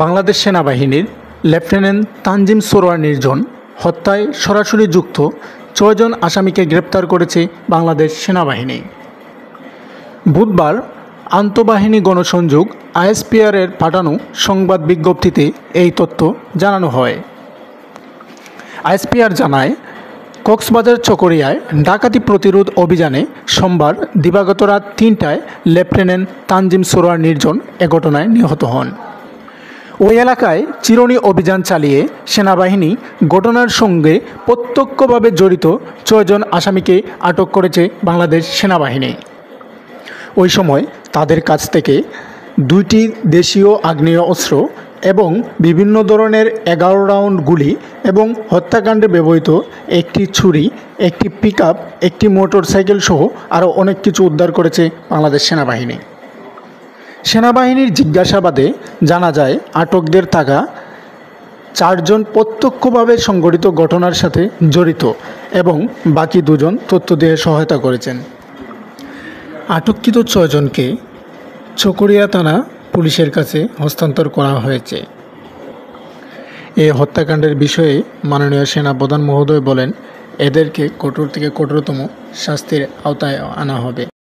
বাংলাদেশ সেনাবাহিনীর লেফটেন্যান্ট তানজিম সোরোয়ার নির্জন হত্যায় সরাসরি যুক্ত ৬ জন আসামিকে গ্রেপ্তার করেছে বাংলাদেশ সেনাবাহিনী। বুধবার আন্তঃবাহিনী গণসংযোগ আইএসপিআরের পাঠানো সংবাদ বিজ্ঞপ্তিতে এই তথ্য জানানো হয়। আইএসপিআর জানায়, কক্সবাজার চকরিয়ায় ডাকাতি প্রতিরোধ অভিযানে সোমবার দিবাগত রাত ৩টায় লেফটেন্যান্ট তানজিম সোরোয়ার নির্জন এ ঘটনায় নিহত হন। ওই এলাকায় চিরুনি অভিযান চালিয়ে সেনাবাহিনী ঘটনার সঙ্গে প্রত্যক্ষভাবে জড়িত ৬ জন আসামিকে আটক করেছে বাংলাদেশ সেনাবাহিনী। ওই সময় তাদের কাছ থেকে ২টি দেশীয় আগ্নেয় অস্ত্র এবং বিভিন্ন ধরনের ১১ রাউন্ড গুলি এবং হত্যাকাণ্ডে ব্যবহৃত একটি ছুরি, একটি পিকআপ, একটি মোটরসাইকেল সহ আরও অনেক কিছু উদ্ধার করেছে বাংলাদেশ সেনাবাহিনী। সেনাবাহিনীর জিজ্ঞাসাবাদে জানা যায়, আটকদের থাকা ৪ জন প্রত্যক্ষভাবে সংঘটিত ঘটনার সাথে জড়িত এবং বাকি ২ জন তথ্য দিয়ে সহায়তা করেছেন। আটককৃত ৬ জনকে চকরিয়া থানা পুলিশের কাছে হস্তান্তর করা হয়েছে। এই হত্যাকাণ্ডের বিষয়ে মাননীয় সেনাপ্রধান মহোদয় বলেন, এদেরকে কঠোর থেকে কঠোরতম শাস্তির আওতায় আনা হবে।